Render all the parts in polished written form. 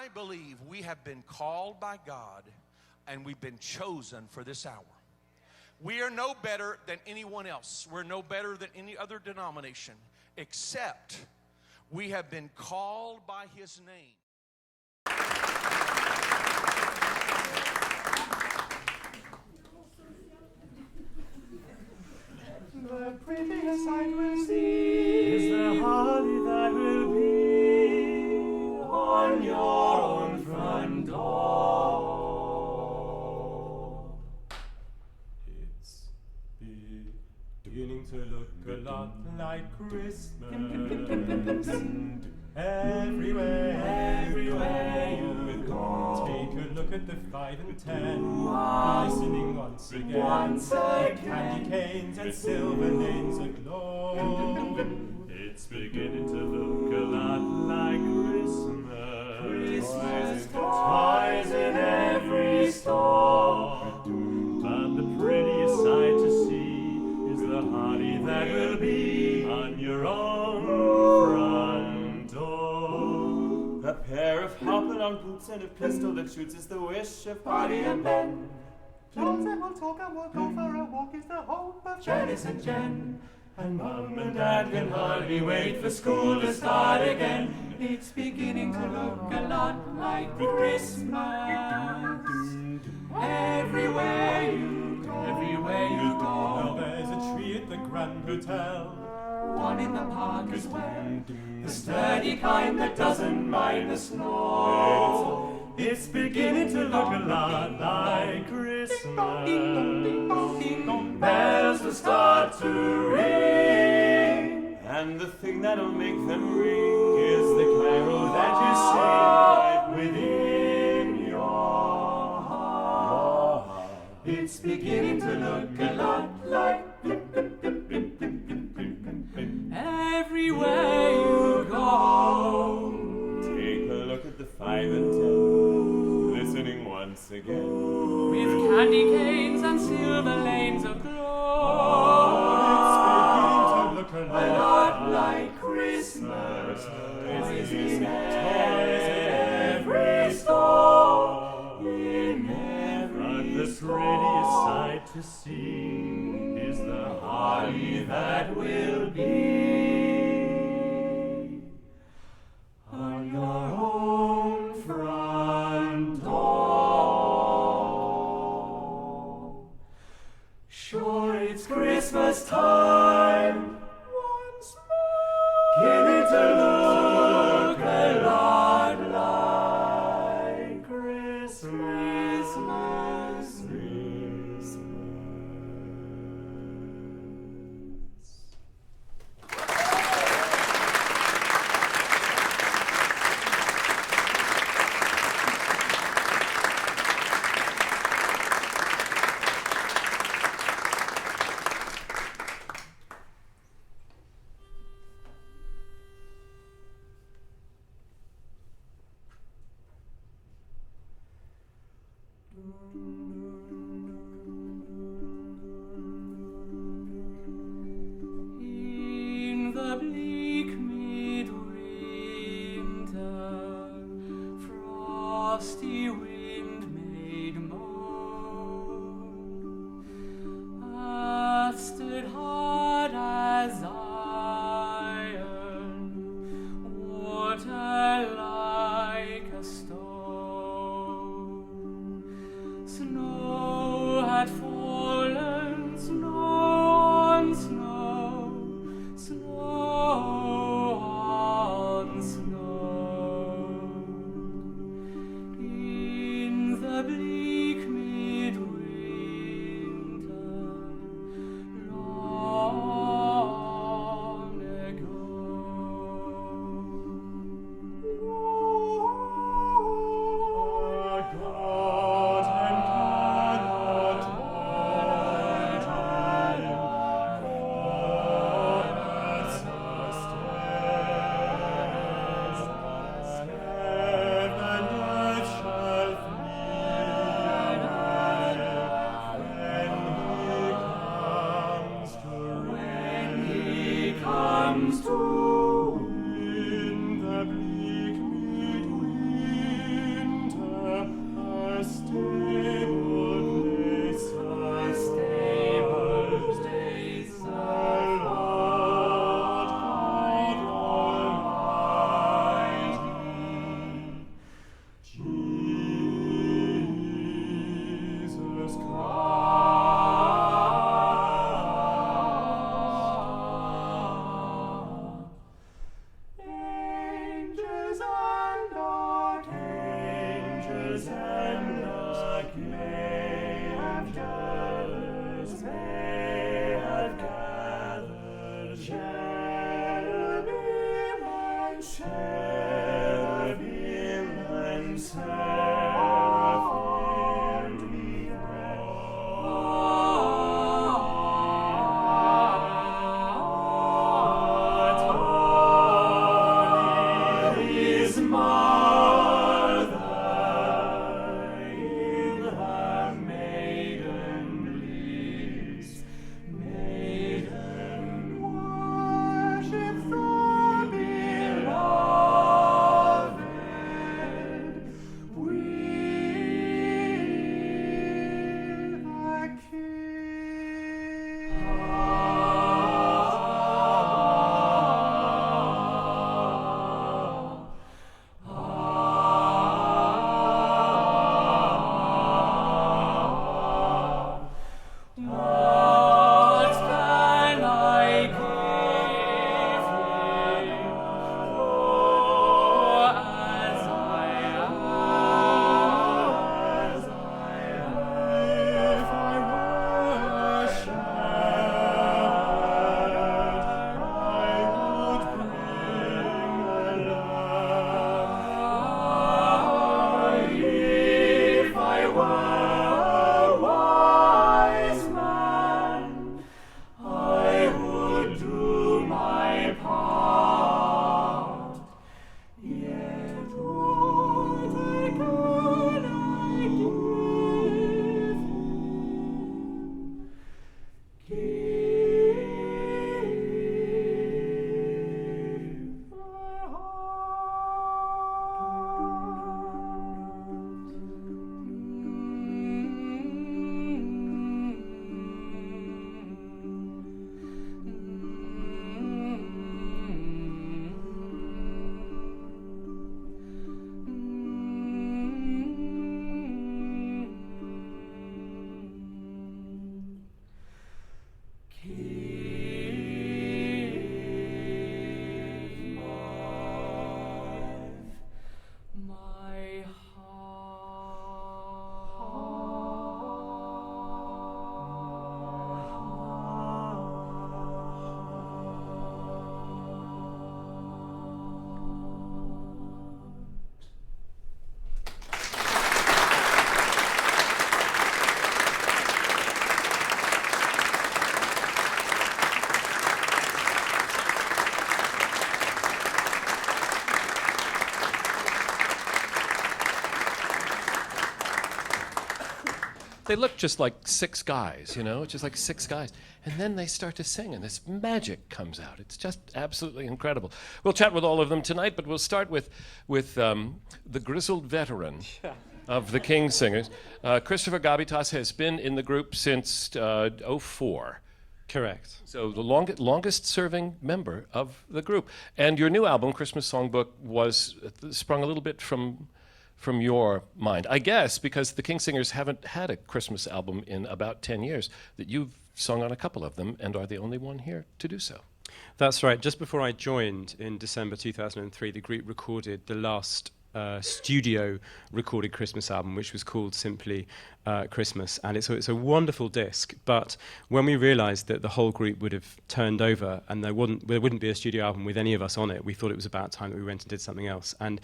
I believe we have been called by God and we've been chosen for this hour. We are no better than anyone else. We're no better than any other denomination, except we have been called by His name. The prettiest sight we'll see is the holly that will be on your own front door. It's beginning to look a lot like Christmas. Everywhere you go. Take a look at the 5 and 10, listening once again. Candy canes and silver lanes aglow. It's beginning to look a lot like Christmas. Christmas toys in every store. But the prettiest sight to see is the holly that will be on your own front door. A pair of hop-along boots and a pistol that shoots is the wish of Barney and Ben. Clothes that will talk and we'll go for a walk is the hope of Janice and Jen. And Mom and Dad can hardly wait for school to start again. It's beginning to look a lot like Christmas. Everywhere you go. Well, there's a tree at the Grand Hotel. One in the park as well. The sturdy kind that doesn't mind the snow. It's beginning to look a lot like Christmas. Bells will start to ring. And the thing that'll make them ring is the carol that you sing within your heart. It's beginning to look a lot like everywhere you go. Take a look at the 5 and 10, listening once again. With candy canes and silver lanes aglow. It's beginning to look a lot like Christmas. Toys in every store. But the prettiest sight to see is the holly that will be on your own front door. Sure, it's Christmas time once more. Beginning to look a lot like Christmas. In the bleak midwinter, frosty wind made moan. Earth stood hard as iron, water like a stone. Snow had fallen, snow on snow, snow on snow. and the gangers may have gathered cherubim and seraphim and seraphim but only his mother in her maiden bliss, maiden worship the beloved, with a What can I give him? Oh, as I am. If I were a shepherd, I would bring the lamb. If I were a wise man, I would do my part. Yet what can I give Give my my They look just like six guys, you know, just like six guys. And then they start to sing, and this magic comes out. It's just absolutely incredible. We'll chat with all of them tonight, but we'll start with the grizzled veteran of the King Singers. Christopher Gabitas has been in the group since '04. Correct. So the longest serving member of the group. And your new album, Christmas Songbook, was sprung a little bit from your mind, I guess, because the King Singers haven't had a Christmas album in about 10 years, that you've sung on a couple of them and are the only one here to do so. That's right. Just before I joined in December 2003, the group recorded the last studio recorded Christmas album, which was called simply Christmas, and it's a wonderful disc. But when we realised that the whole group would have turned over and there wouldn't be a studio album with any of us on it, we thought it was about time that we went and did something else. And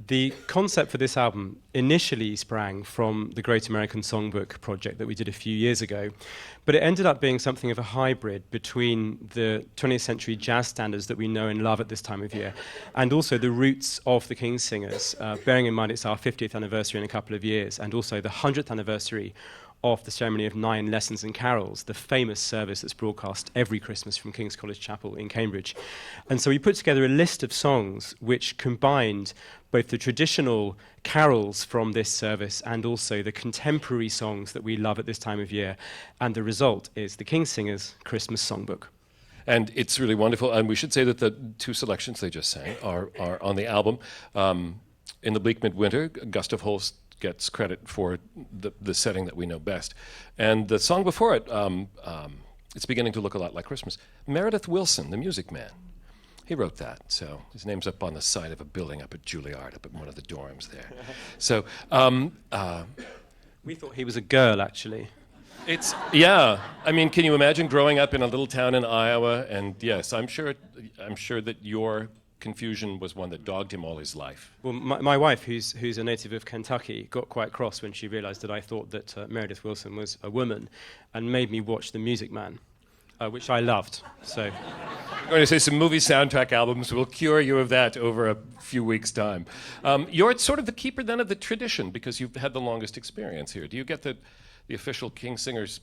the concept for this album initially sprang from the Great American Songbook project that we did a few years ago, but it ended up being something of a hybrid between the 20th century jazz standards that we know and love at this time of year and also the roots of the King Singers, bearing in mind it's our 50th anniversary in a couple of years, and also the 100th anniversary of the ceremony of 9 lessons and carols, the famous service that's broadcast every Christmas from King's College Chapel in Cambridge. And so we put together a list of songs which combined both the traditional carols from this service and also the contemporary songs that we love at this time of year. And the result is the King Singers' Christmas Songbook. And it's really wonderful. And we should say that the 2 selections they just sang are on the album. In the Bleak Midwinter, Gustav Holst gets credit for the setting that we know best. And the song before it, It's Beginning to Look a Lot Like Christmas, Meredith Willson, the music man, He wrote that, so his name's up on the side of a building up at Juilliard, up at one of the dorms there. So, We thought he was a girl, actually. yeah. I mean, can you imagine growing up in a little town in Iowa? And yes, I'm sure that your confusion was one that dogged him all his life. Well, my wife, who's a native of Kentucky, got quite cross when she realised that I thought that Meredith Willson was a woman, and made me watch The Music Man, which I loved. So, I'm going to say some movie soundtrack albums will cure you of that over a few weeks' time. You're sort of the keeper then of the tradition because you've had the longest experience here. Do you get the official King Singers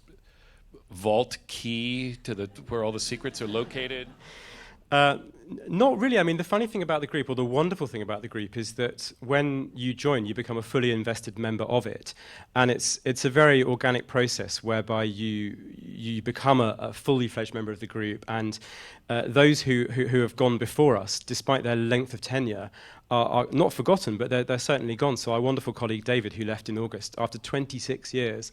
vault key to where all the secrets are located? Not really. I mean, the funny thing about the group, or the wonderful thing about the group, is that when you join, you become a fully invested member of it, and it's a very organic process whereby you become a fully fledged member of the group, and those who have gone before us, despite their length of tenure, are not forgotten, but they're certainly gone. So our wonderful colleague David, who left in August after 26 years,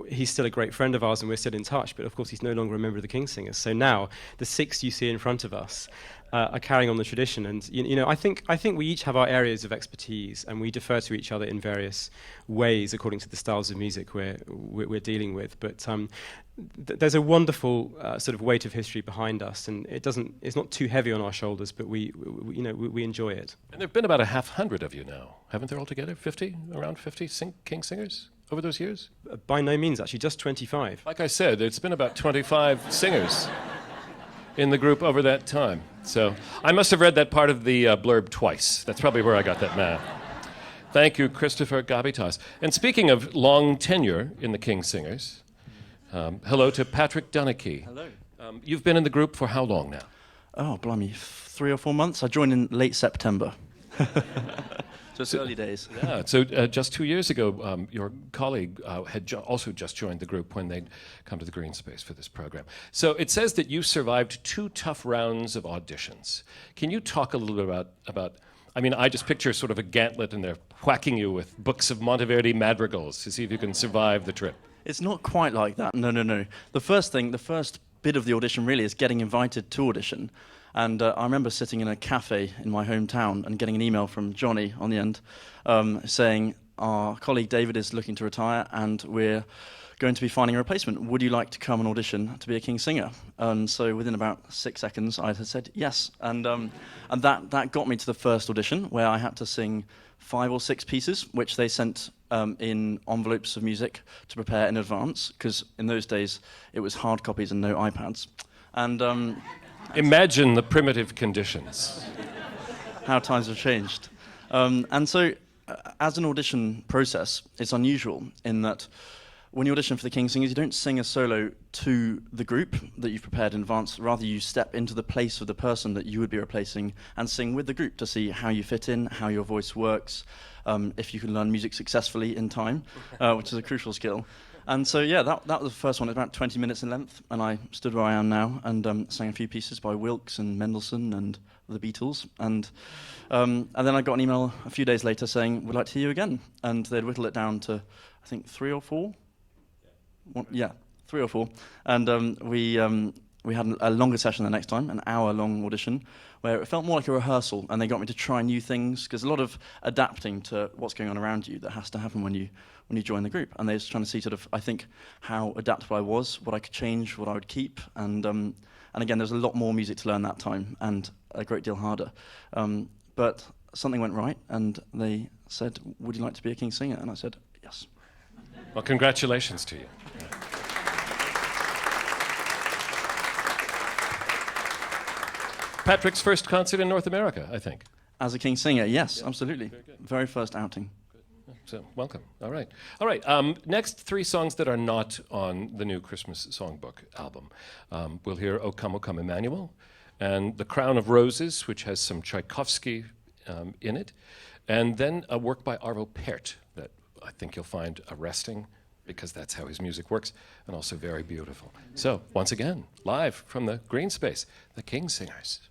he's still a great friend of ours and we're still in touch, but of course he's no longer a member of the King Singers. So now the 6 you see in front of us are carrying on the tradition, and I think we each have our areas of expertise, and we defer to each other in various ways according to the styles of music we're dealing with. But there's a wonderful sort of weight of history behind us, and it's not too heavy on our shoulders, but we enjoy it. And there've been about 100 of you now, haven't there altogether? 50, around 50 King Singers over those years? By no means, actually, just 25. Like I said, it's been about 25 singers in the group over that time. So I must have read that part of the blurb twice. That's probably where I got that math. Thank you, Christopher Gabitas. And speaking of long tenure in the King Singers, hello to Patrick Dunnicky. Hello. You've been in the group for how long now? Oh, blimey, 3 or 4 months. I joined in late September. So it's early days. Yeah, so just 2 years ago, your colleague had also just joined the group when they'd come to the Green Space for this program. So it says that you survived 2 tough rounds of auditions. Can you talk a little bit about I mean, I just picture sort of a gauntlet and they're whacking you with books of Monteverdi madrigals to see if you can survive the trip. It's not quite like that. No. The first bit of the audition really is getting invited to audition. And I remember sitting in a cafe in my hometown and getting an email from Johnny on the end saying, our colleague David is looking to retire and we're going to be finding a replacement. Would you like to come and audition to be a King Singer? And so within about 6 seconds, I had said yes. And that got me to the first audition where I had to sing 5 or 6 pieces, which they sent in envelopes of music to prepare in advance, because in those days it was hard copies and no iPads. And imagine the primitive conditions. How times have changed. And so, as an audition process, it's unusual in that when you audition for the King Singers, you don't sing a solo to the group that you've prepared in advance. Rather, you step into the place of the person that you would be replacing and sing with the group to see how you fit in, how your voice works, if you can learn music successfully in time, which is a crucial skill. And so, yeah, that was the first one. It was about 20 minutes in length, and I stood where I am now and sang a few pieces by Wilkes and Mendelssohn and the Beatles. And then I got an email a few days later saying, we'd like to hear you again. And they'd whittled it down to, I think, 3 or 4. 3 or 4. And we had a longer session the next time, an hour-long audition, where it felt more like a rehearsal, and they got me to try new things, because a lot of adapting to what's going on around you that has to happen when you join the group. And they were trying to see sort of, I think, how adaptable I was, what I could change, what I would keep. And again, there's a lot more music to learn that time, and a great deal harder. But something went right, and they said, would you like to be a King Singer? And I said, yes. Well, congratulations to you. Patrick's first concert in North America, I think. As a King Singer, yes, Yeah. absolutely. Very first outing. So, welcome. All right. Next 3 songs that are not on the new Christmas Songbook album. We'll hear O Come, Emmanuel, and The Crown of Roses, which has some Tchaikovsky in it, and then a work by Arvo Pärt that I think you'll find arresting, because that's how his music works, and also very beautiful. So, once again, live from the Green Space, the King Singers.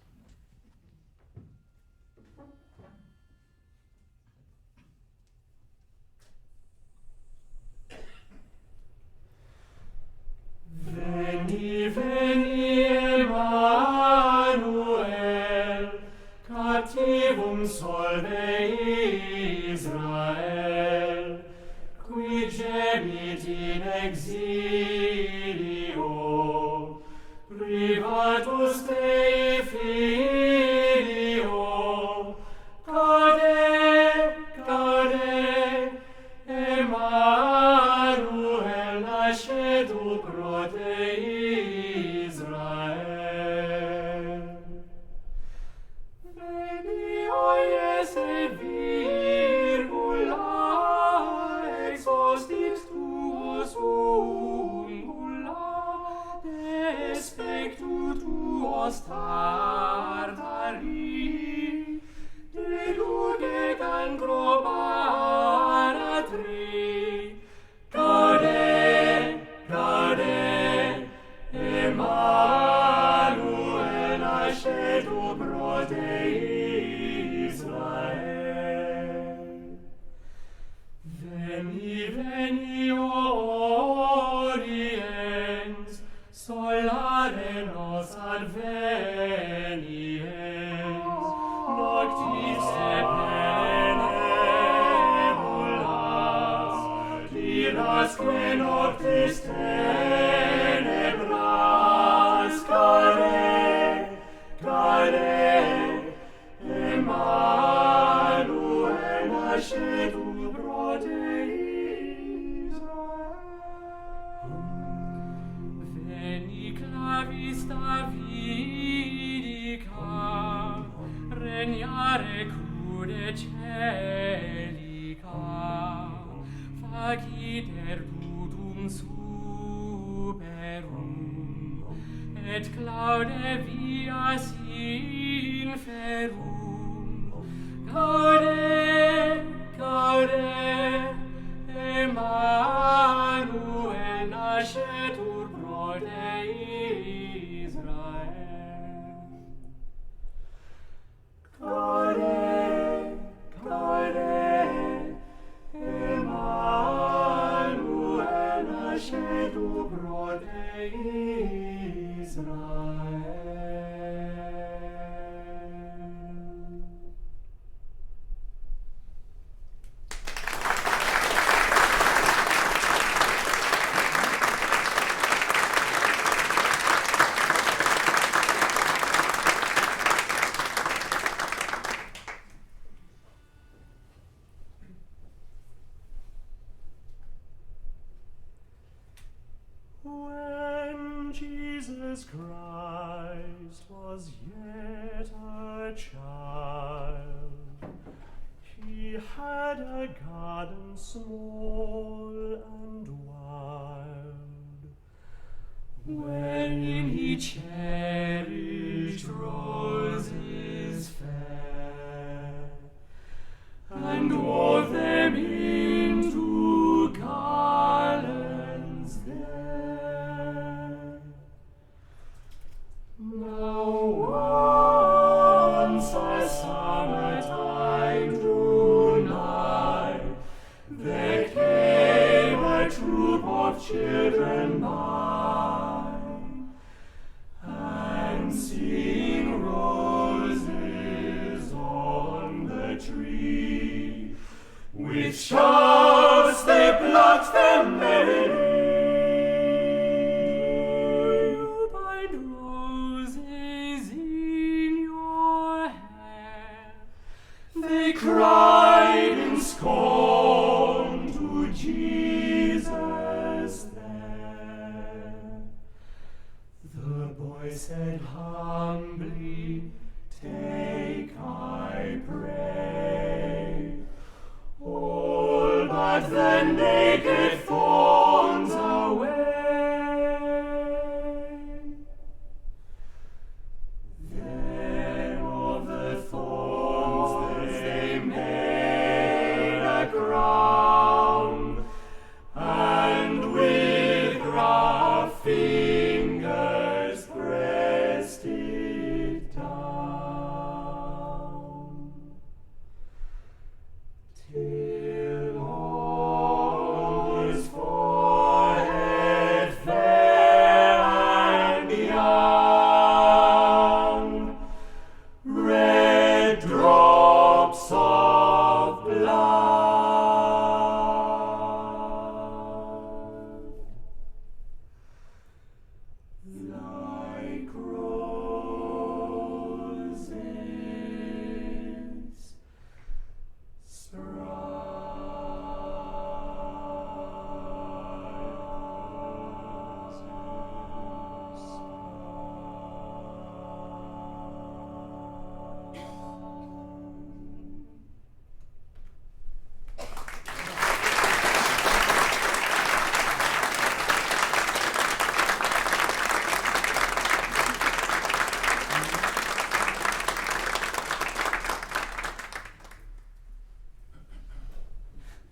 Veni, veni, Emmanuel. Israel, qui gemit in exilio, privatus Dei filio, cade, Emmanuel nascetu pro te Israel. Veni oiese virgula, ex hostis tuos ungula, despectu tuos tartari, deluge cancro baratri, cade, Emmanuel nascetu pro te Israel. Veni, oriens, solare nos adveniens, noctis penebulas, dirasque noctis tenebras, cade, Emmanuel nascetu pro te Israel. Veni clavis Davidica, regnare crude celica, faciter dudum superum, et claude vias inferum, caude, Emmanuel nascetur pro te Israel. Caude, Emmanuel nascetur pro te Israel. When Jesus Christ was yet a child, he had a garden small and wild, wherein he cherished roses fair, and wove them into garlands there. Now once as summertime drew nigh, there came a troop of children by, and seeing roses on the tree, with shouts they plucked them merrily. You bind roses in your hair, they cried in scorn to Jesus there. The boy said humbly, take, I pray, all but the naked thorns away. Then of the thorns they made a crown, and with rough fingers pressed it down, till all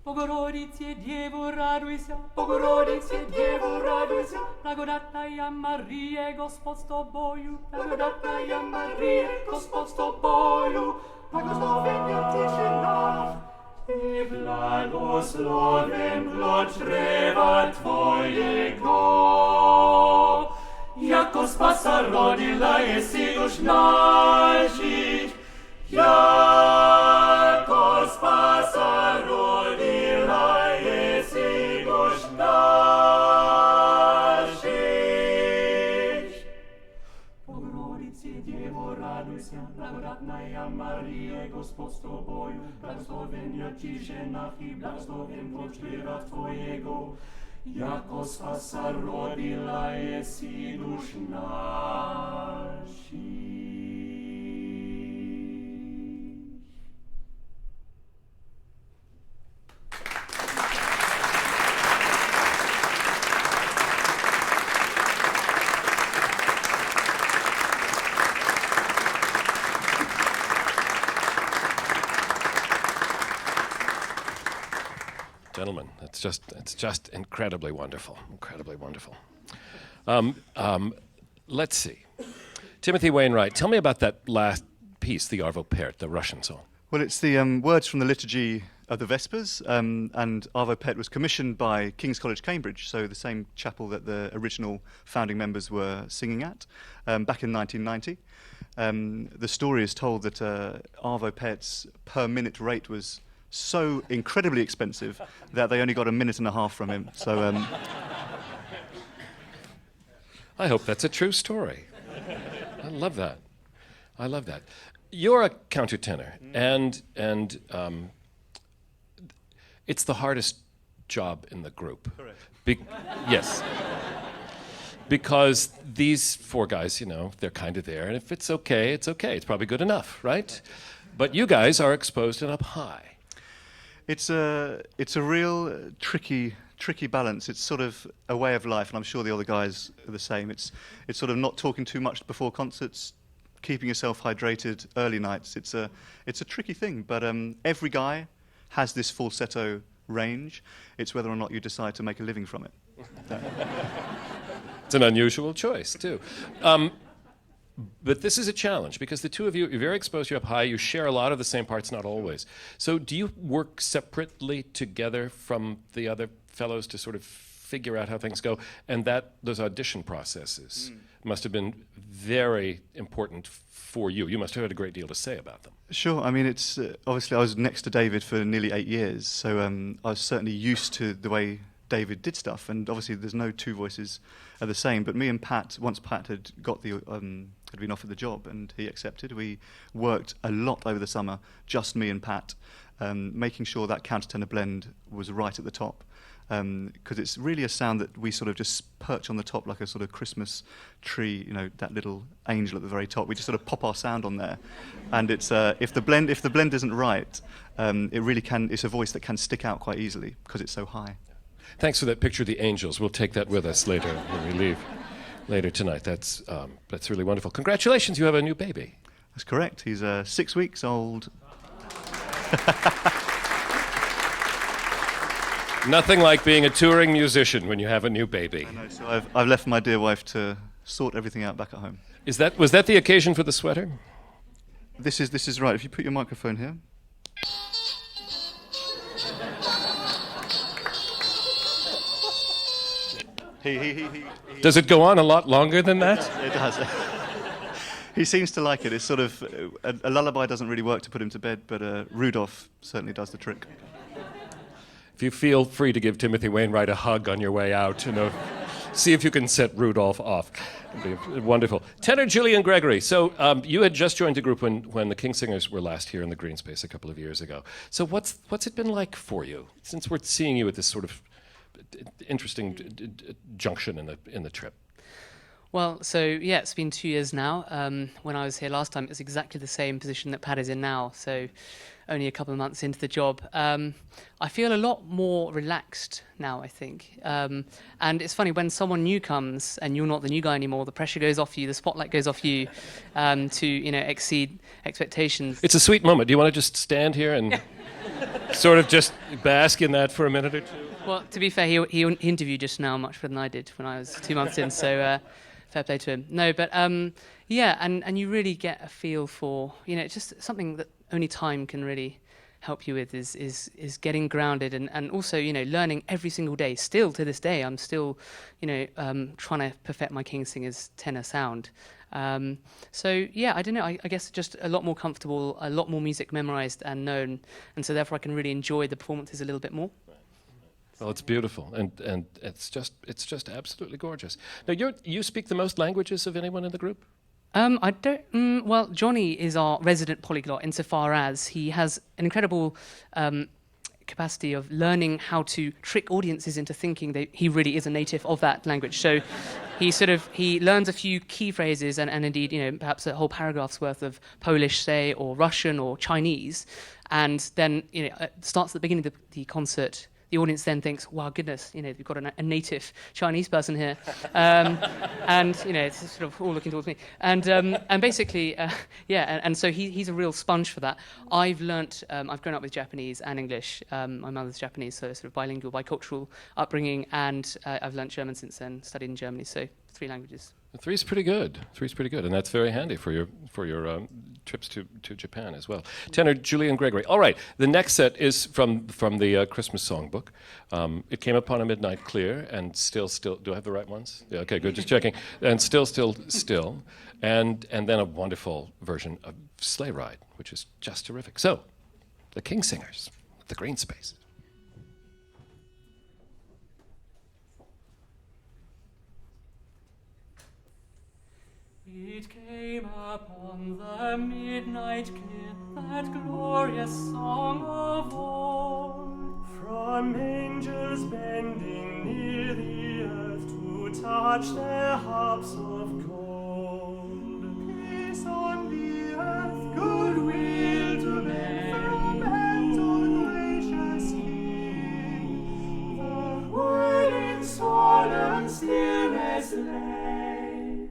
Bogorodice, Dievo, radujся, Bogorodice, Dievo, radujся, blagodatная Maria, Gospod s tobою, blagodatная Maria, Gospod s tobою, благословення Ty žena, i blagosloven plod čreva Twojego. Jako spasa rodila jesi dusz naszych, jako spasa rodila jesi dusz naszych. Bogorodice, Dziewo, radujся, blagodatная Maria, Gospod s tobою, благословення Ty ženách i blagosloven plod čreva Twojego. Jako spasa rodila jesi dusz naszych. Gentlemen, it's just incredibly wonderful, incredibly wonderful. Let's see. Timothy Wainwright, tell me about that last piece, the Arvo Pärt, the Russian song. Well, it's the words from the liturgy of the Vespers, and Arvo Pärt was commissioned by King's College, Cambridge, so the same chapel that the original founding members were singing at, back in 1990. The story is told that Arvo Pärt's per minute rate was so incredibly expensive that they only got a minute and a half from him. So I hope that's a true story. I love that. I love that. You're a countertenor, and it's the hardest job in the group. Correct. Yes. Because these four guys, you know, they're kind of there, and if it's okay, it's okay. It's probably good enough, right? But you guys are exposed and up high. it's a real tricky balance. It's sort of a way of life, and I'm sure the other guys are the same. It's sort of not talking too much before concerts, keeping yourself hydrated early nights. It's a tricky thing, but every guy has this falsetto range. It's whether or not you decide to make a living from it. It's an unusual choice, too. But this is a challenge, because the two of you, you're very exposed, you're up high, you share a lot of the same parts, not always. So do you work separately together from the other fellows to sort of figure out how things go? And those audition processes must have been very important for you. You must have had a great deal to say about them. Sure. I mean, it's obviously I was next to David for nearly 8 years, so I was certainly used to the way David did stuff, and obviously there's no two voices are the same. But me and Pat, once Pat had got had been offered the job and he accepted, we worked a lot over the summer, just me and Pat, making sure that countertenor blend was right at the top. Because it's really a sound that we sort of just perch on the top like a sort of Christmas tree, you know, that little angel at the very top. We just sort of pop our sound on there, and it's if the blend isn't right, it really can. It's a voice that can stick out quite easily because it's so high. Thanks for that picture of the angels. We'll take that with us later when we leave later tonight. That's really wonderful. Congratulations, you have a new baby. That's correct. He's 6 weeks old. Nothing like being a touring musician when you have a new baby. I know, so I've left my dear wife to sort everything out back at home. Was that the occasion for the sweater? This is right. If you put your microphone here. He Does it go on a lot longer than that? It does. He seems to like it. It's sort of a lullaby doesn't really work to put him to bed, but Rudolph certainly does the trick. If you feel free to give Timothy Wainwright a hug on your way out, see if you can set Rudolph off. It'd be wonderful. Tenor Julian Gregory. So you had just joined the group when the King Singers were last here in the Green Space a couple of years ago. So what's it been like for you since we're seeing you at this sort of interesting junction in the trip? Well, so yeah, it's been 2 years now. When I was here last time, it's exactly the same position that Pat is in now. So only a couple of months into the job. I feel a lot more relaxed now, I think. And it's funny, when someone new comes and you're not the new guy anymore, the pressure goes off you, the spotlight goes off you to exceed expectations. It's a sweet moment. Do you want to just stand here and sort of just bask in that for a minute or two? Well, to be fair, he interviewed just now much better than I did when I was 2 months in, so fair play to him. No, but yeah, and you really get a feel for, it's just something that only time can really help you with is getting grounded and also, learning every single day. Still to this day, I'm still, trying to perfect my King Singer's tenor sound. So yeah, I don't know. I guess just a lot more comfortable, a lot more music memorized and known, and so therefore I can really enjoy the performances a little bit more. Well, it's beautiful, and it's just absolutely gorgeous. Now, you speak the most languages of anyone in the group? I don't. Well, Johnny is our resident polyglot insofar as he has an incredible capacity of learning how to trick audiences into thinking that he really is a native of that language. So he learns a few key phrases and indeed, perhaps a whole paragraph's worth of Polish, say, or Russian or Chinese, and then, it starts at the beginning of the concert. The audience then thinks, wow, goodness, we've got a native Chinese person here. And, it's sort of all looking towards me. And basically, and so he's a real sponge for that. I've grown up with Japanese and English. My mother's Japanese, so sort of bilingual, bicultural upbringing. And I've learnt German since then, studied in Germany, so 3 languages. Three's pretty good, and that's very handy for your trips to Japan as well. Tenor Julian Gregory. All right, the next set is from the Christmas Songbook. It came upon a midnight clear, and still. Do I have the right ones? Yeah. Okay. Good. Just checking. And still, and then a wonderful version of Sleigh Ride, which is just terrific. So, the King Singers, the Green Space. It came upon the midnight clear, that glorious song of old, from angels bending near the earth to touch their harps of gold. Peace on the earth, goodwill to men, from and to gracious King. The world in solemn stillness lay,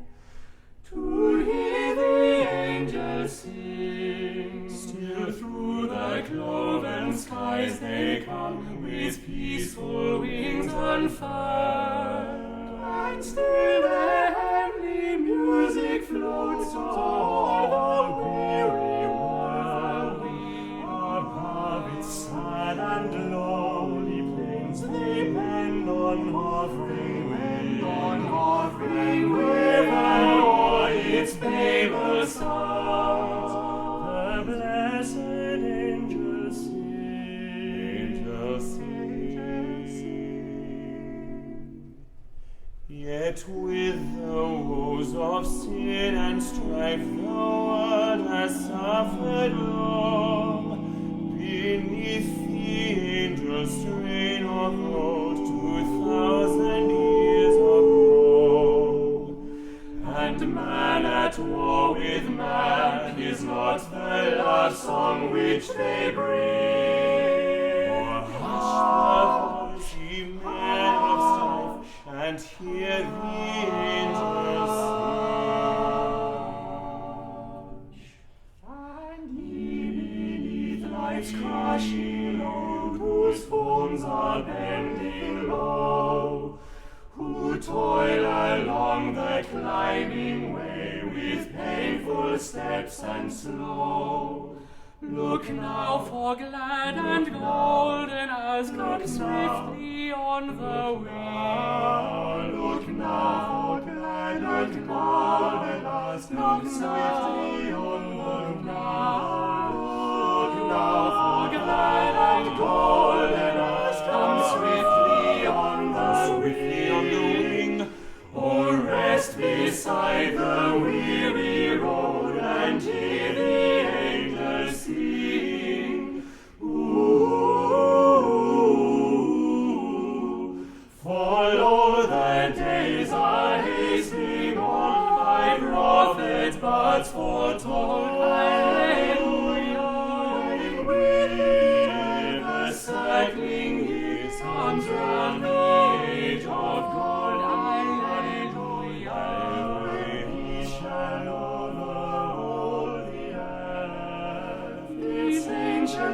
to hear the angels sing. Still through the cloven skies they come, with peaceful wings unfurled, and still their heavenly music floats o'er the weary world. Above its sad and lonely plains they bend on hovering river, its babel sounds, the blessed angels sing, Yet with the woes of sin and strife the world has suffered long, beneath the angel strain of old 2,000 years of wrong. And man at war with man is not the love song which they bring. Or hush ye men of strife, and hear the angels sing. And ye beneath life's crushing load, whose forms are bending low, who toil along the climbing way with painful steps and slow. Look now for glad and golden as look swiftly on the wing. Look now for glad and golden as look swiftly on the wing. Look now for glad and golden as come swiftly on the wing. Oh, rest beside the weary road and hear the angels sing. Follow the days are hastening on by prophets, but foretold. Alleluia. With the circling years comes round the age of gold. Alleluia. He shall overrule the earth. Its ancient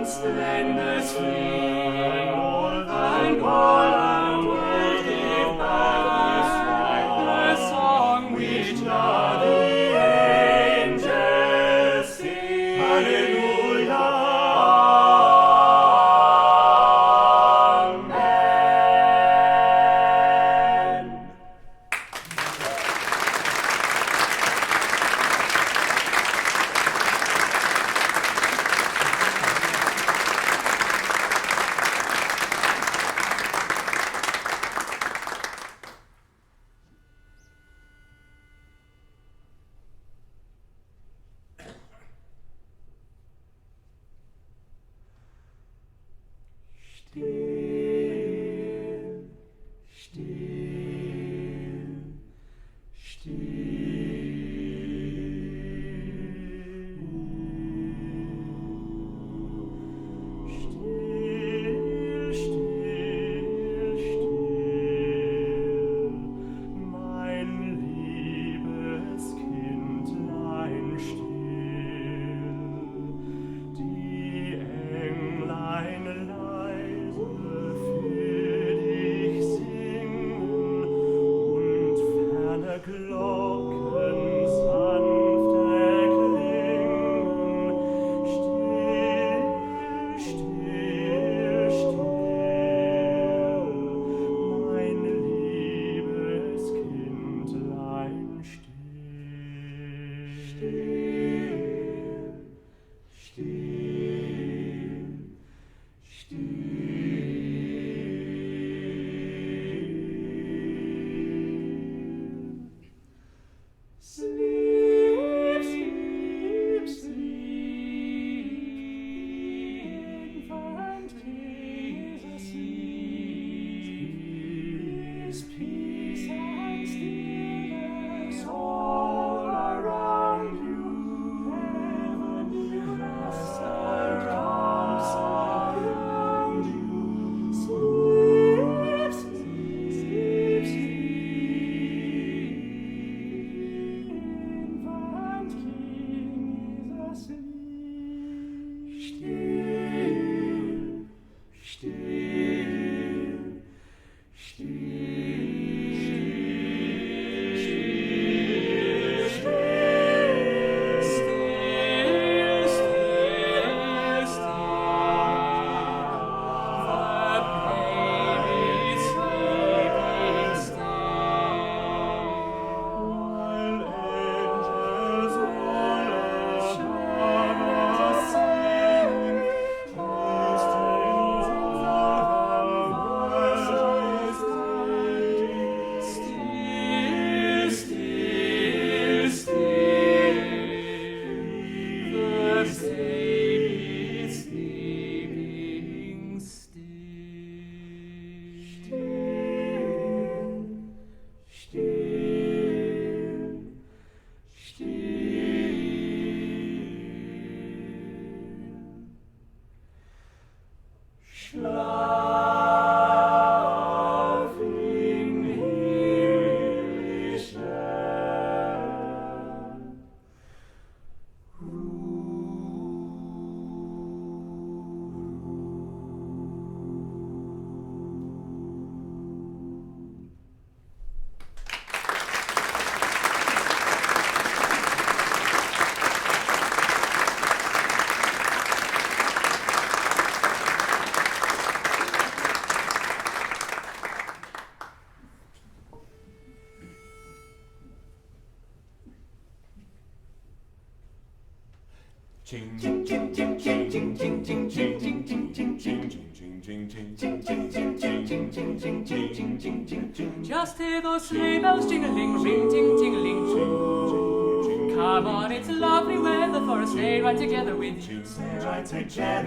Just hear those sleigh bells jingling, ring, ting, tingling, ching. Come on, it's lovely weather for a sleigh ride together with you.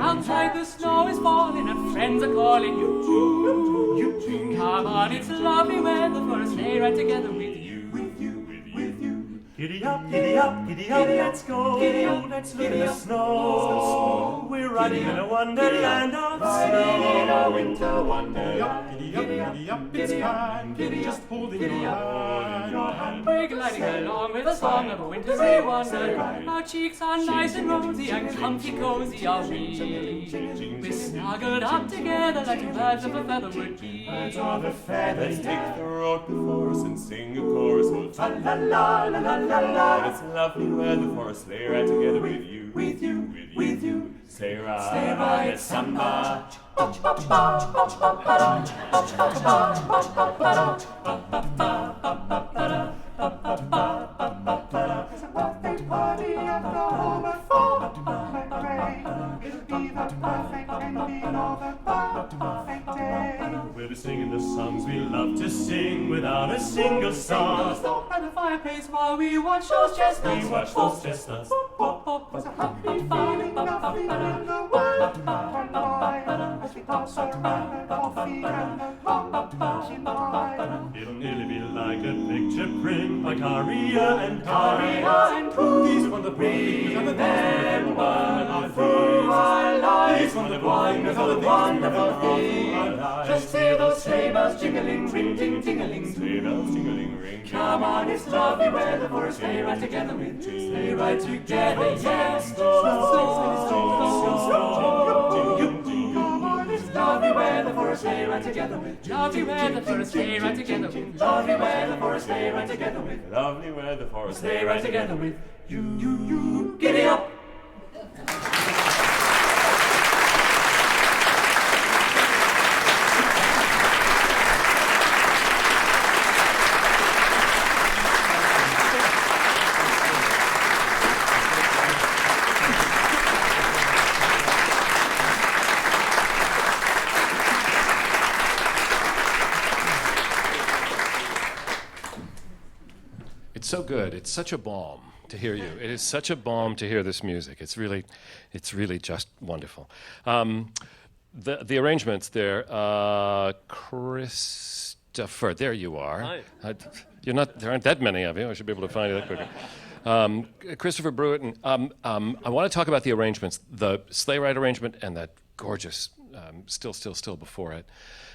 Outside the snow is falling and friends are calling you. Come on, it's lovely weather for a sleigh ride together with you. Giddy up, giddy let's go. Let's look at the snow. We're riding in a wonderland of snow. In a winter wonderland. Giddy up, it's time. Just holding your hand. We're gliding along with a song of a wintry wonder. Our cheeks are nice and rosy and comfy cozy are we. We're snuggled up together like two birds of a feather would be. Birds of a feather. Let's take the road before us and sing a chorus. We'll la la la la la la la. It's lovely weather for a sleigh ride together with you. With you. Sleigh ride, it's samba. It's a perfect party at the home of it'll be the perfect ending of a perfect day. We'll be singing the songs we love to sing without a single song. Stop by the fireplace while we watch those chestnuts. We watch those chestnuts. There's a happy feeling, nothing in the world can buy. As we toss around the coffee and the pumpkin pie. It'll nearly be like a picture print by Caria and Pooh. These wonderful things are the things These wonderful things. Just hear those sleigh bells jingling, ring, ting, tingling. Sleigh bells jingling, ring. Come on, it's lovely weather for a sleigh ride together with you. Sleigh ride together, yes. Lovely weather for a sleigh ride together with. Lovely weather for a sleigh ride together with. Lovely weather for a sleigh ride together with. Lovely weather for a Sleigh ride together with you. Giddy up. So good. It's such a balm to hear you. It is such a balm to hear this music. It's really just wonderful. The arrangements there, Christopher. There you are. Hi. There aren't that many of you. I should be able to find you that quickly. Christopher Brewitt. I want to talk about the arrangements, the sleigh ride arrangement, and that gorgeous still before it.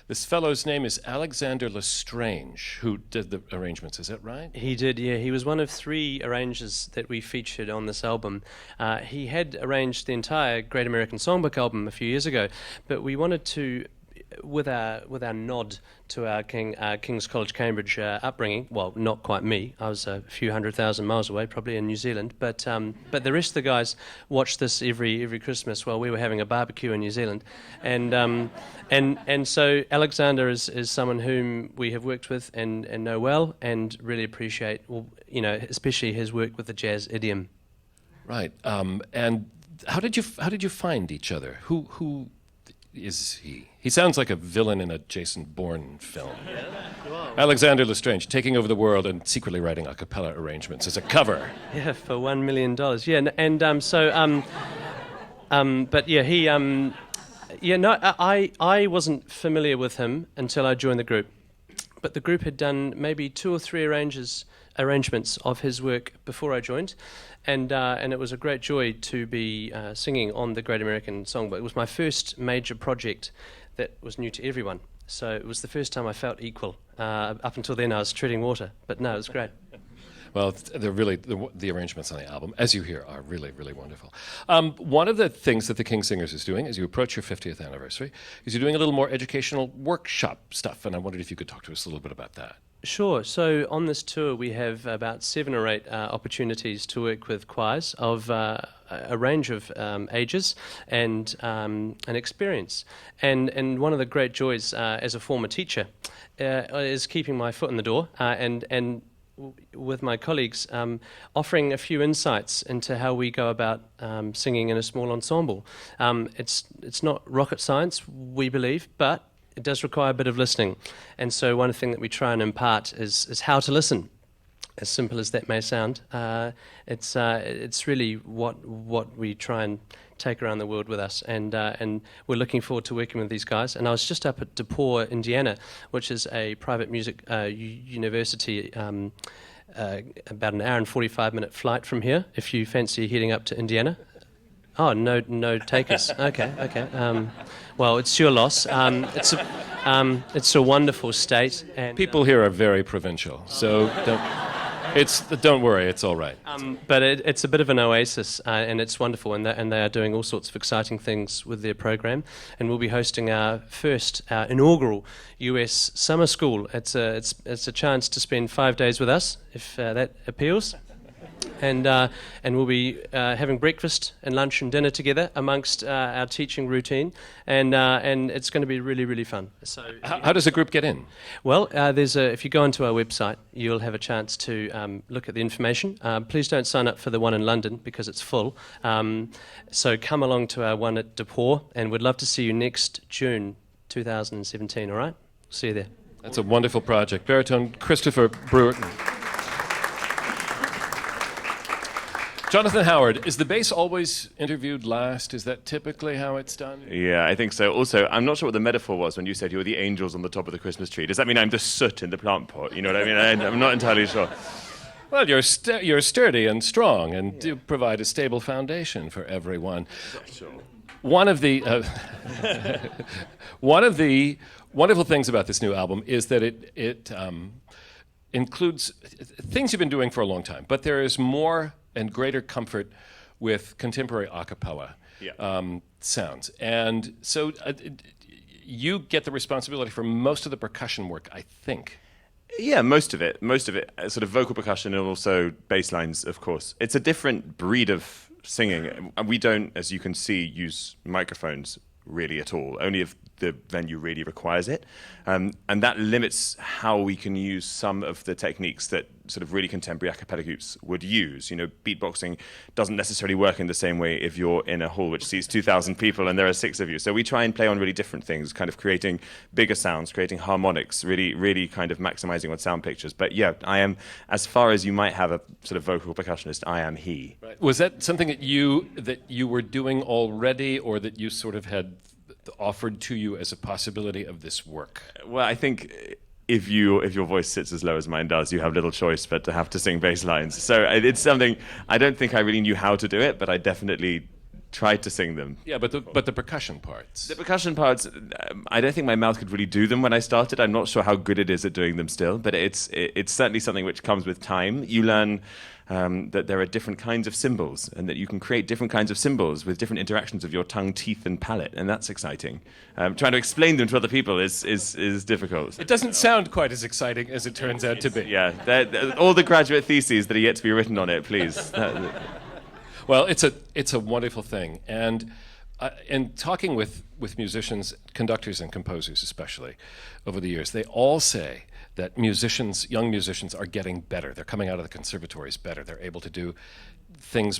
This fellow's name is Alexander Lestrange, who did the arrangements. Is that right? He did, yeah. He was one of three arrangers that we featured on this album. He had arranged the entire Great American Songbook album a few years ago, but we wanted to, with our nod to our King's College Cambridge upbringing, well, not quite me. I was a few 100,000 miles away, probably in New Zealand. But the rest of the guys watched this every Christmas while we were having a barbecue in New Zealand, and so Alexander is someone whom we have worked with and know well and really appreciate. Well, especially his work with the jazz idiom. Right. And how did you find each other? Who is he? He sounds like a villain in a Jason Bourne film. Alexander Lestrange taking over the world and secretly writing a cappella arrangements as a cover. Yeah, for $1 million. But yeah, he. I wasn't familiar with him until I joined the group, but the group had done maybe 2 or 3 arrangements of his work before I joined, and it was a great joy to be singing on the Great American Songbook. It was my first major project that was new to everyone, so it was the first time I felt equal. Up until then I was treading water, but no, it was great. Well, they're really the arrangements on the album, as you hear, are really, really wonderful. One of the things that the King Singers is doing as you approach your 50th anniversary is you're doing a little more educational workshop stuff, and I wondered if you could talk to us a little bit about that. Sure. So on this tour, we have about 7 or 8 opportunities to work with choirs of a range of ages and experience. And one of the great joys as a former teacher is keeping my foot in the door and with my colleagues, offering a few insights into how we go about singing in a small ensemble. It's not rocket science, we believe, but it does require a bit of listening. And so one thing that we try and impart is how to listen. As simple as that may sound, it's really what we try and take around the world with us, and we're looking forward to working with these guys. And I was just up at DePaul, Indiana, which is a private music university about an hour and 45-minute flight from here, if you fancy heading up to Indiana. Oh, no takers. Okay. Well, it's your loss. It's a wonderful state. And People here are very provincial, so don't worry, it's all right. But it's a bit of an oasis, and it's wonderful, and they are doing all sorts of exciting things with their program. And we'll be hosting our inaugural US summer school. It's a chance to spend 5 days with us, if that appeals. And we'll be having breakfast and lunch and dinner together amongst our teaching routine, and it's going to be really, really fun. So, How does a group get in? Well, if you go onto our website, you'll have a chance to look at the information. Please don't sign up for the one in London because it's full. So come along to our one at DePaul, and we'd love to see you next June 2017. All right, see you there. That's a wonderful project. Baritone Christopher Brewerton. Jonathan Howard, is the bass always interviewed last? Is that typically how it's done? Yeah, I think so. Also, I'm not sure what the metaphor was when you said you were the angels on the top of the Christmas tree. Does that mean I'm the soot in the plant pot? You know what I mean? I'm not entirely sure. Well, you're sturdy and strong and do provide a stable foundation for everyone. Sure. One of the wonderful things about this new album is that it includes things you've been doing for a long time, but there is more and greater comfort with contemporary a cappella sounds. And so you get the responsibility for most of the percussion work, I think. Yeah, most of it, sort of vocal percussion and also bass lines, of course. It's a different breed of singing. We don't, as you can see, use microphones really at all, only if the venue really requires it. And that limits how we can use some of the techniques that sort of really contemporary a cappella groups would use. You know, beatboxing doesn't necessarily work in the same way if you're in a hall which seats 2,000 people and there are 6 of you. So we try and play on really different things, kind of creating bigger sounds, creating harmonics, really kind of maximizing on sound pictures. But yeah, I am, as far as you might have a sort of vocal percussionist, I am he. Right. Was that something that you were doing already, or that you sort of had offered to you as a possibility of this work? Well, I think if your voice sits as low as mine does, you have little choice but to have to sing bass lines. So it's something, I don't think I really knew how to do it, but I definitely tried to sing them. Yeah, but the percussion parts. The percussion parts, I don't think my mouth could really do them when I started. I'm not sure how good it is at doing them still, but it's certainly something which comes with time. You learn that there are different kinds of symbols, and that you can create different kinds of symbols with different interactions of your tongue, teeth, and palate, and that's exciting. Trying to explain them to other people is difficult. It doesn't sound quite as exciting as it turns out to be. Yeah, all the graduate theses that are yet to be written on it, please. Well, it's a wonderful thing, and talking with musicians, conductors, and composers especially over the years, they all say that young musicians are getting better. They're coming out of the conservatories better. They're able to do things,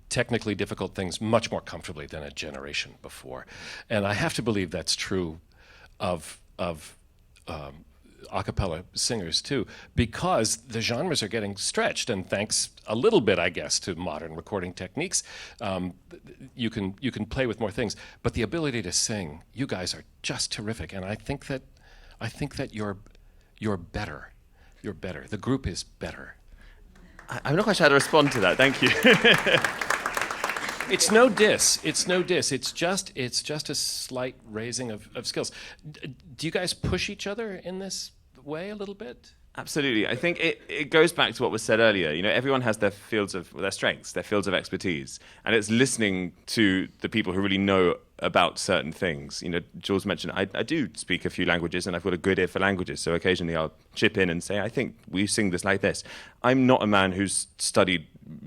technically difficult things, much more comfortably than a generation before. And I have to believe that's true of a cappella singers too, because the genres are getting stretched, and thanks a little bit, I guess, to modern recording techniques, you can play with more things. But the ability to sing, you guys are just terrific, and I think that you're better. You're better. The group is better. I'm not quite sure how to respond to that. Thank you. It's no diss. It's just a slight raising of skills. Do you guys push each other in this way a little bit? Absolutely. I think it goes back to what was said earlier. You know, everyone has their fields of their strengths, their fields of expertise, and it's listening to the people who really know about certain things. You know, Jules mentioned I do speak a few languages, and I've got a good ear for languages, so occasionally I'll chip in and say, I think we sing this like this. I'm not a man who's studied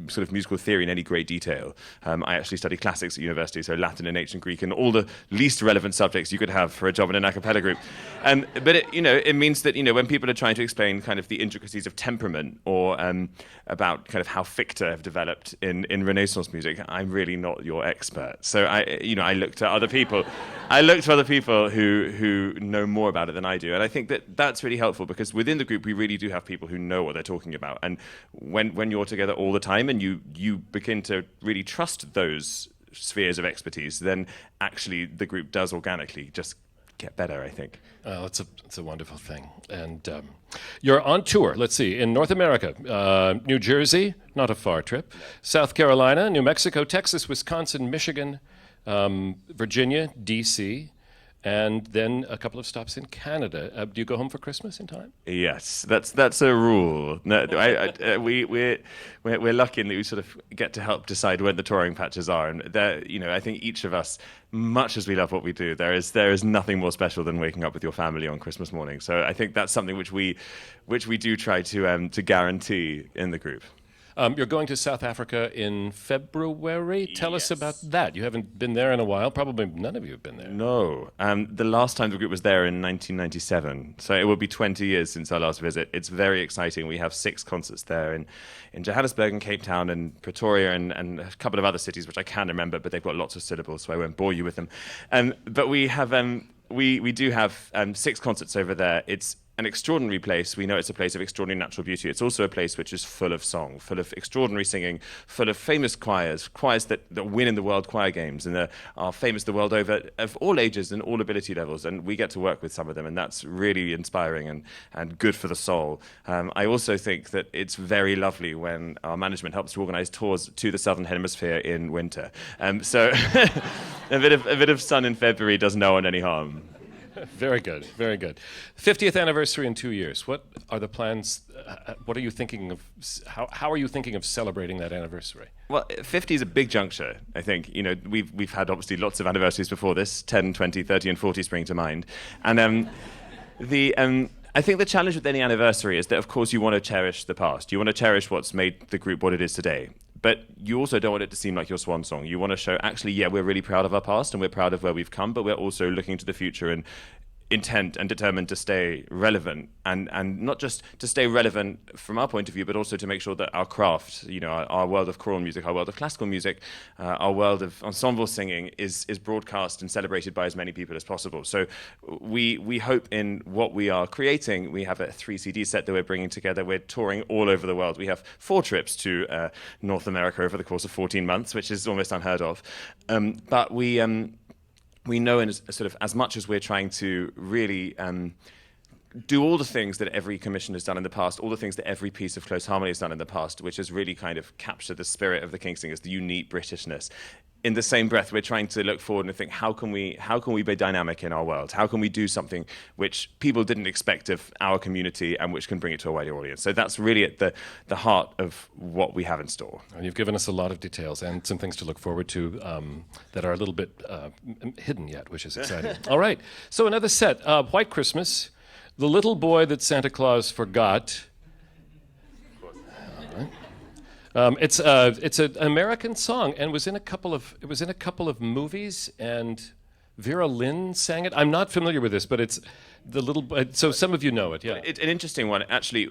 sort of musical theory in any great detail. I actually studied classics at university, so Latin and ancient Greek and all the least relevant subjects you could have for a job in an a cappella group. But it means that, you know, when people are trying to explain kind of the intricacies of temperament or about kind of how ficta have developed in Renaissance music, I'm really not your expert. So I look to other people. I look to other people who know more about it than I do, and I think that that's really helpful, because within the group we really do have people who know what they're talking about. And when you're together all the time and you begin to really trust those spheres of expertise, then actually the group does organically just get better, I think. It's a wonderful thing. And you're on tour, let's see, in North America, New Jersey, not a far trip, South Carolina, New Mexico, Texas, Wisconsin, Michigan, Virginia, D.C., and then a couple of stops in Canada. Do you go home for Christmas in time? Yes, that's a rule. No, we're lucky in that we sort of get to help decide when the touring patches are, and I think each of us, much as we love what we do, there is nothing more special than waking up with your family on Christmas morning. So I think that's something which we do try to guarantee in the group. You're going to South Africa in February. Tell us about that. You haven't been there in a while. Probably none of you have been there. No. The last time the group was there in 1997. So it will be 20 years since our last visit. It's very exciting. We have 6 concerts there in Johannesburg and Cape Town and Pretoria and a couple of other cities, which I can't remember, but they've got lots of syllables, so I won't bore you with them. But we have we do have 6 concerts over there. It's an extraordinary place. We know it's a place of extraordinary natural beauty. It's also a place which is full of song, full of extraordinary singing, full of famous choirs that win in the World Choir Games and are famous the world over, of all ages and all ability levels. And we get to work with some of them, and that's really inspiring and good for the soul. I also think that it's very lovely when our management helps to organise tours to the Southern Hemisphere in winter. So a bit of sun in February does no one any harm. Very good, very good. 50th anniversary in 2 years. What are the plans? What are you thinking of? How are you thinking of celebrating that anniversary? Well, 50 is a big juncture, I think. We've had obviously lots of anniversaries before this. 10, 20, 30, and 40 spring to mind. And I think the challenge with any anniversary is that, of course, you want to cherish the past. You want to cherish what's made the group what it is today. But you also don't want it to seem like your swan song. You want to show, actually, yeah, we're really proud of our past and we're proud of where we've come, but we're also looking to the future and intent and determined to stay relevant, and not just to stay relevant from our point of view, but also to make sure that our craft, our world of choral music, our world of classical music, our world of ensemble singing is broadcast and celebrated by as many people as possible. So we hope in what we are creating. We have a 3 CD set that we're bringing together. We're touring all over the world. We have 4 trips to North America over the course of 14 months, which is almost unheard of. But we know, in sort of as much as we're trying to really do all the things that every commission has done in the past, all the things that every piece of close harmony has done in the past, which has really kind of captured the spirit of the King Singers, the unique Britishness. In the same breath, we're trying to look forward and think, how can we be dynamic in our world? How can we do something which people didn't expect of our community and which can bring it to a wider audience? So that's really at the heart of what we have in store. And you've given us a lot of details and some things to look forward to that are a little bit hidden yet, which is exciting. All right, so another set, White Christmas, The Little Boy That Santa Claus Forgot. It's an American song and was in a couple of movies, and Vera Lynn sang it. I'm not familiar with this, but it's the little. So some of you know it, yeah. It's an interesting one, actually.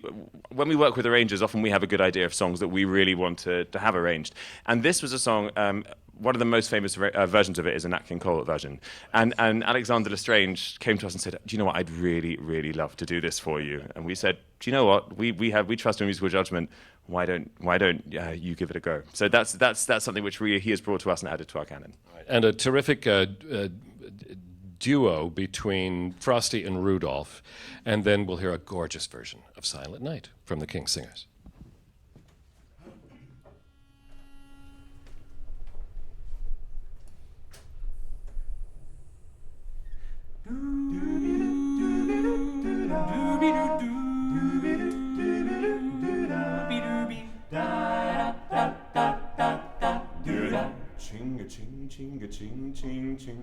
When we work with arrangers, often we have a good idea of songs that we really want to have arranged, and this was a song. One of the most famous versions of it is a Nat King Cole version. And Alexander Lestrange came to us and said, do you know what, I'd really, really love to do this for you. And we said, do you know what, we trust your musical judgment. Why don't you give it a go? So that's something which he has brought to us and added to our canon. And a terrific duo between Frosty and Rudolph. And then we'll hear a gorgeous version of Silent Night from the King Singers.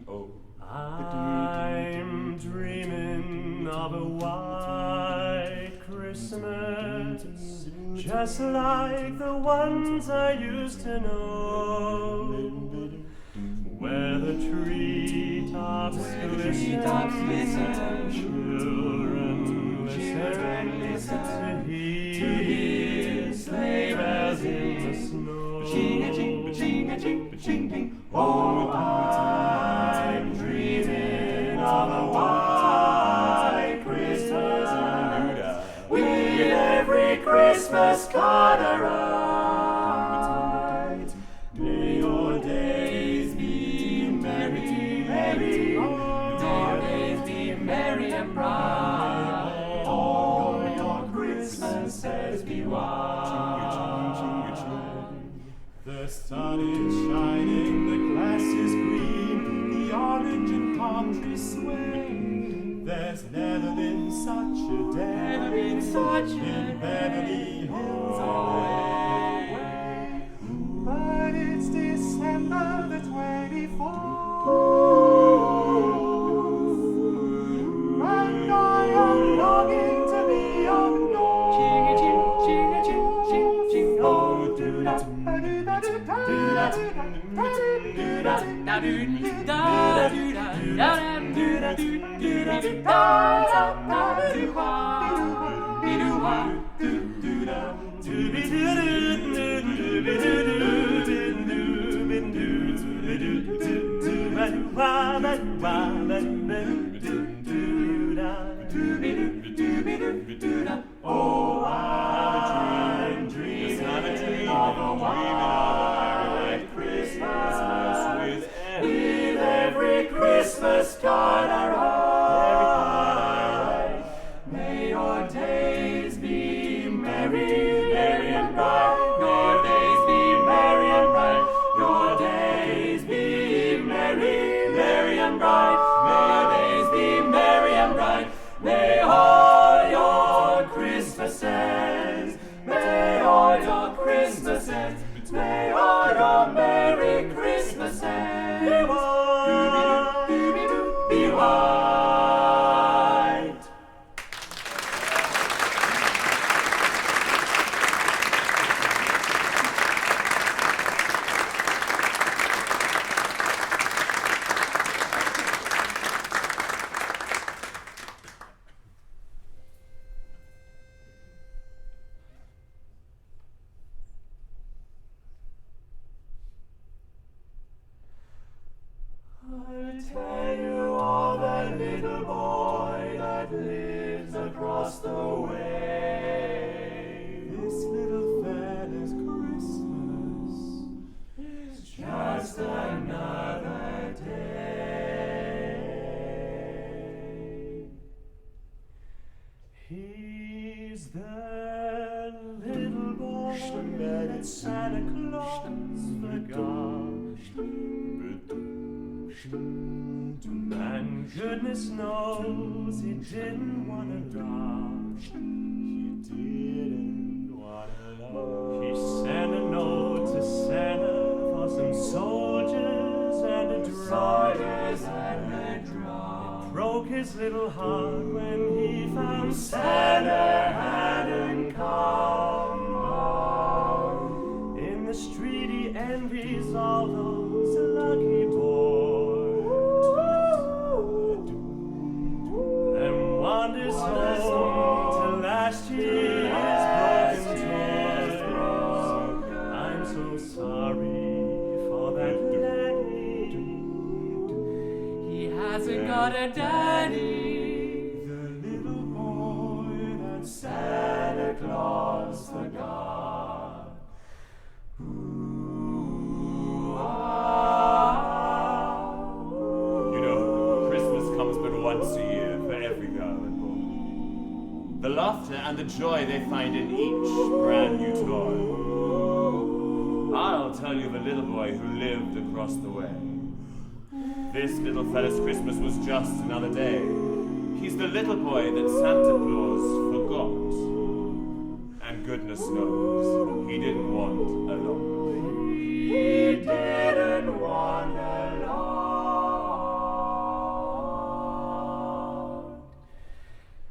Oh. I'm dreaming of a white Christmas, just like the ones I used to know, where the treetops glisten, children listen to hear sleigh bells in the snow. Oh, I'm dreaming of a white Christmas, with every Christmas card I write. May your days be merry, merry. May your days be There's never been such a day in Beverly Hills away. But it's December the 24th, and I am longing to be unknown. Oh, do that, do that, do that, oh, I'm dreaming of a white Christmas with every Christmas card I write. May your days be merry, merry and bright. Your days be merry and bright. Your days be merry, merry and bright. May your days be merry and bright. May all your Christmases, may all your Christmases, may all your Merry Christmases be white. Be white. I'll tell you of a little boy that lives across the way. This little fella's Christmas It's just another day. He's the little boy that Santa Claus forgot. And goodness knows he didn't want to rob. He didn't want to love. He sent a note to Santa for some soldiers and a drum. It broke his little heart when he found Santa hadn't come. In the street he envies all those lucky boys, and wanders home to last year's broken toys. I'm so sorry for that daddy. He hasn't got a daddy. The little boy that Santa Claus forgot. You know, Christmas comes but once a year for every girl and boy. The laughter and the joy they find in each brand new toy. I'll tell you of a little boy who lived across the way. This little fella's Christmas was just another day. He's the little boy that Santa Claus forgot. And goodness knows, he didn't want a lot. He didn't want a lot.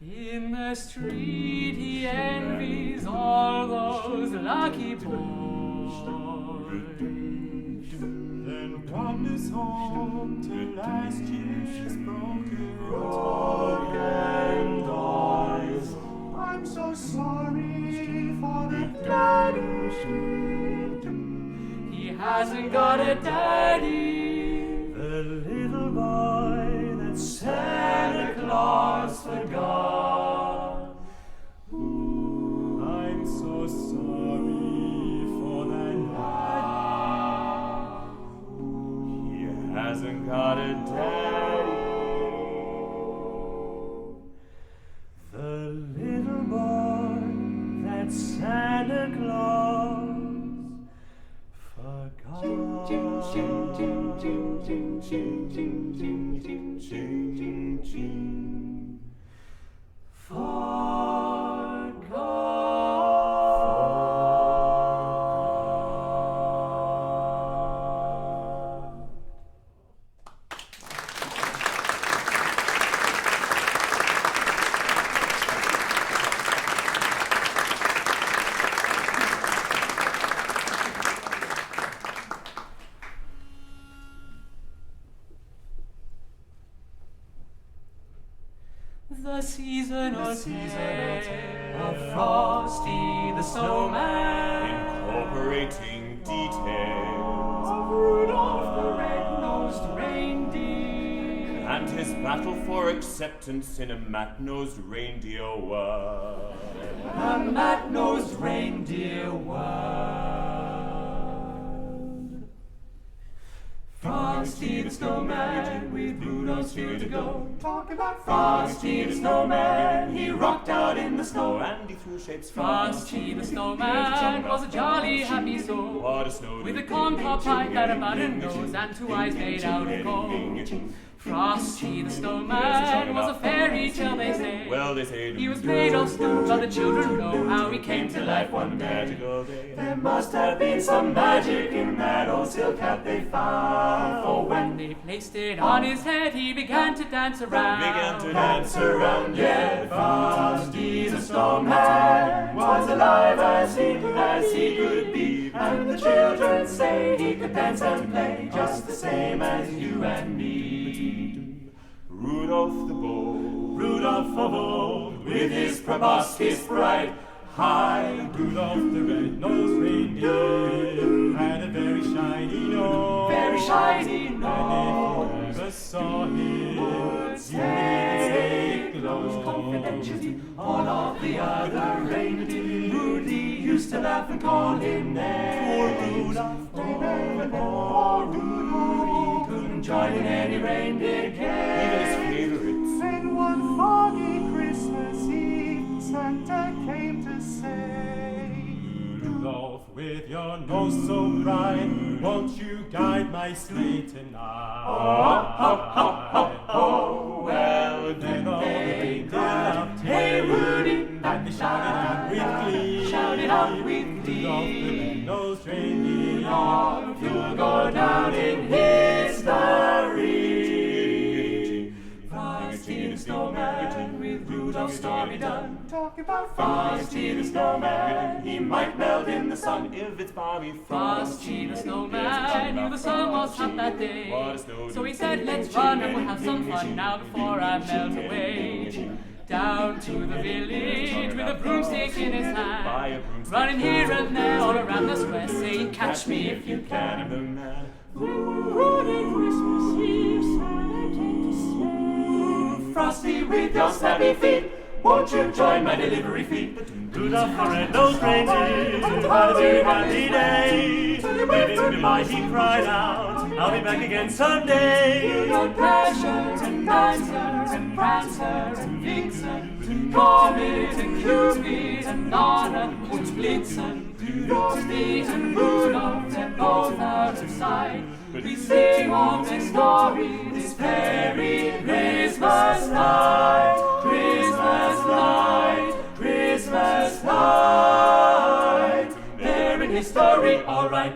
In the street he envies all those lucky boys. Then wanders home to last year's broken toys. I'm so sorry for the daddy. He hasn't got a daddy. The little boy that Santa Claus forgot. I'm so sorry for that daddy. He hasn't got a daddy. The little boy that Santa Claus forgot. seasonal tale of Frosty the Snowman, incorporating details of Rudolph the red-nosed reindeer, and his battle for acceptance in a mat-nosed reindeer world. a mat-nosed reindeer world. Frosty the Snowman with Rudolph's field to go. Talk about Frosty the Snowman, he rocked out in the snow. And he threw shapes Frosty the Snowman was a jolly happy soul, What a snow with a corncob pipe and a button nose and 2 eyes made out of gold. Frosty the Snowman was a fairy tale, they say. Well, they say He was made of snow, but the children know how he came to life one magical day. day. There must have been some magic in that old silk hat they found, for when they placed it on his head, he began to dance around. Began to dance around, Yeah, Frosty the Snowman was alive as he could be, and the children say he could dance and play just the same as you and me. Rudolph the Bold, Rudolph of old, with his proboscis bright, high. Rudolph the red-nosed reindeer had a very shiny nose. Very shiny And nose. if you ever saw him, Would say close confidentially all of the other reindeer. Rudy used to laugh and call him names. Poor Rudy couldn't join in any reindeer game. favorites. Then one foggy Christmas Eve, Santa came to say, Rudolph, with your nose so bright, won't you guide my sleigh tonight? Oh, well, Then all the reindeer laughed, hey, Rudy, and they shouted out with glee. shouted out with Rudolph the glee. red-nosed reindeer. You'll go down in history. Frosty the Snowman with Rudolph's story done. talk about Frosty the Snowman, he might melt in the sun. If it's balmy Frosty the Snowman knew the sun was hot that day, What a snow so he said, let's run and we'll have some fun now before I melt away. Down to the village with a broomstick in his hand, running here and there all around the square, saying, catch me if you can. Rudy Christmas Eve, Santa came to say, Frosty with your snappy feet, won't you join my delivery feet? Rudolph the red-nosed reindeer had a very happy day. Leaving goodbye, he cried out, I'll be back again someday. Got Dasher and Dancer and Prancer and Vixen, Comet and Cupid and Donner and Blitzen, Frosty and Rudolph, they're both out of sight. We sing of their story this very Christmas night, Christmas night, Christmas night. They're in history, all right.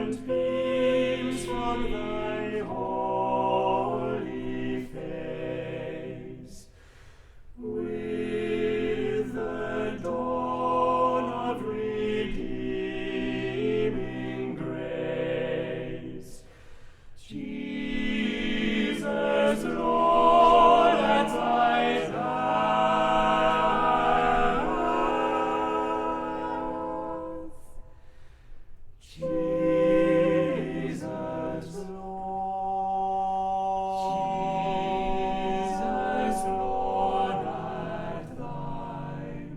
radiant beams from thy holy face. With the dawn of redeeming grace, Jesus, Lord, at thy death. Jesus, Lord, Jesus, Lord, at thy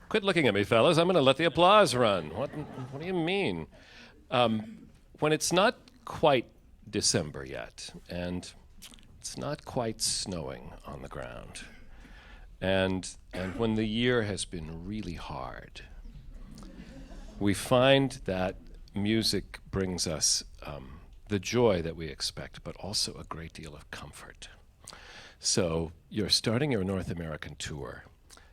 Quit looking at me, fellas. I'm going to let the applause run. What do you mean? When it's not quite December yet, and it's not quite snowing on the ground, and when the year has been really hard, we find that music brings us the joy that we expect, but also a great deal of comfort. So you're starting your North American tour.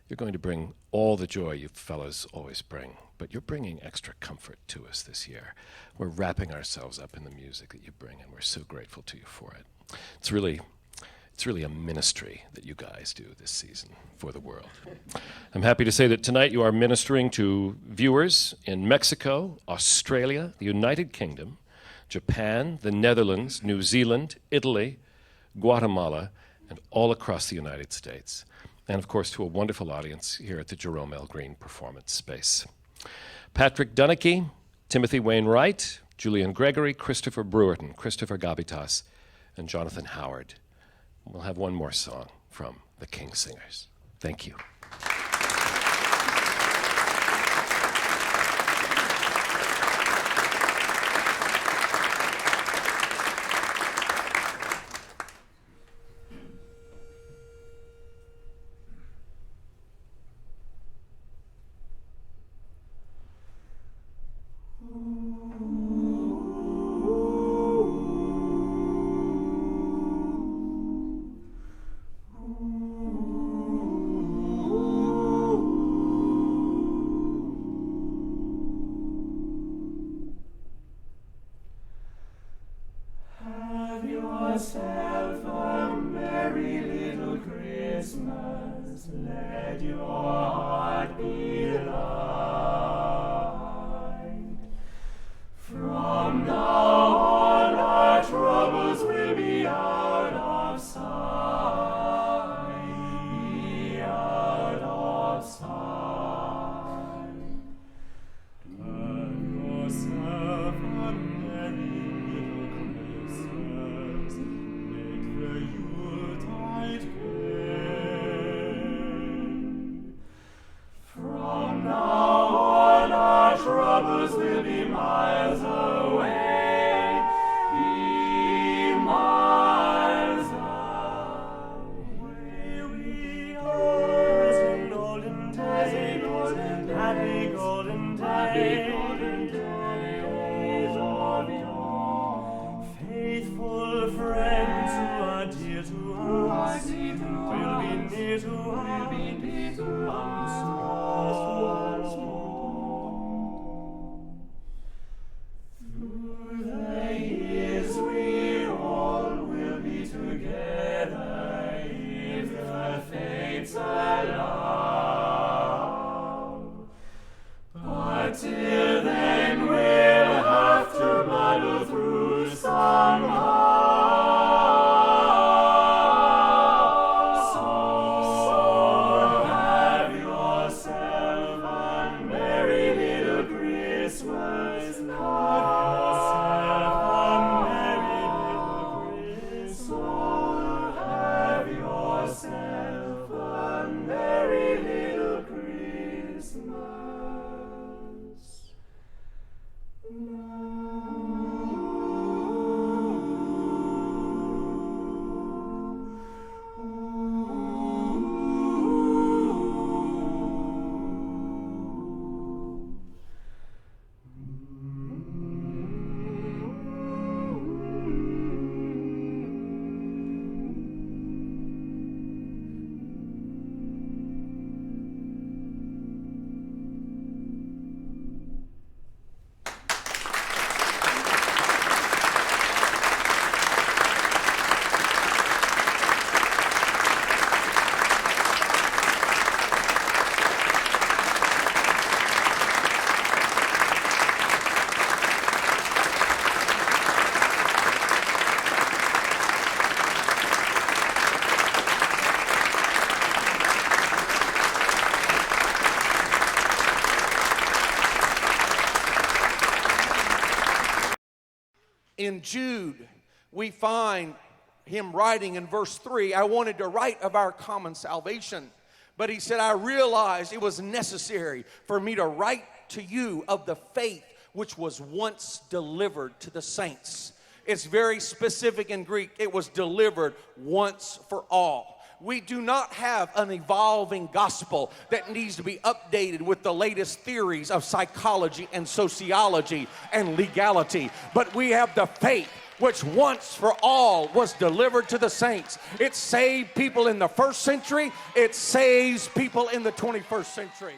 You're going to bring all the joy you fellas always bring, but you're bringing extra comfort to us this year. We're wrapping ourselves up in the music that you bring, and we're so grateful to you for it. It's really a ministry that you guys do this season for the world. I'm happy to say that tonight you are ministering to viewers in Mexico, Australia, the United Kingdom, Japan, the Netherlands, New Zealand, Italy, Guatemala, and all across the United States. And of course to a wonderful audience here at the Jerome L. Green Performance Space. Patrick Dunnicky, Timothy Wainwright, Julian Gregory, Christopher Brewerton, Christopher Gabitas, and Jonathan Howard. We'll have one more song from the King Singers. Thank you. Yourself a merry little Christmas, let your heart be light. From now on our troubles will be out of sight, be out of sight. Have yourself a merry little Christmas, make the Yuletide gay. From now on our troubles will be miles away, be miles away. We are as in olden days, happy golden days of yore. Faithful friends who are dear to us will be near to us once more. Through the years we In Jude, we find him writing in verse 3, I wanted to write of our common salvation, but he said, I realized it was necessary for me to write to you of the faith which was once delivered to the saints. It's very specific in Greek. It was delivered once for all. We do not have an evolving gospel that needs to be updated with the latest theories of psychology and sociology and legality, but we have the faith which once for all was delivered to the saints. It saved people in the first century. It saves people in the 21st century.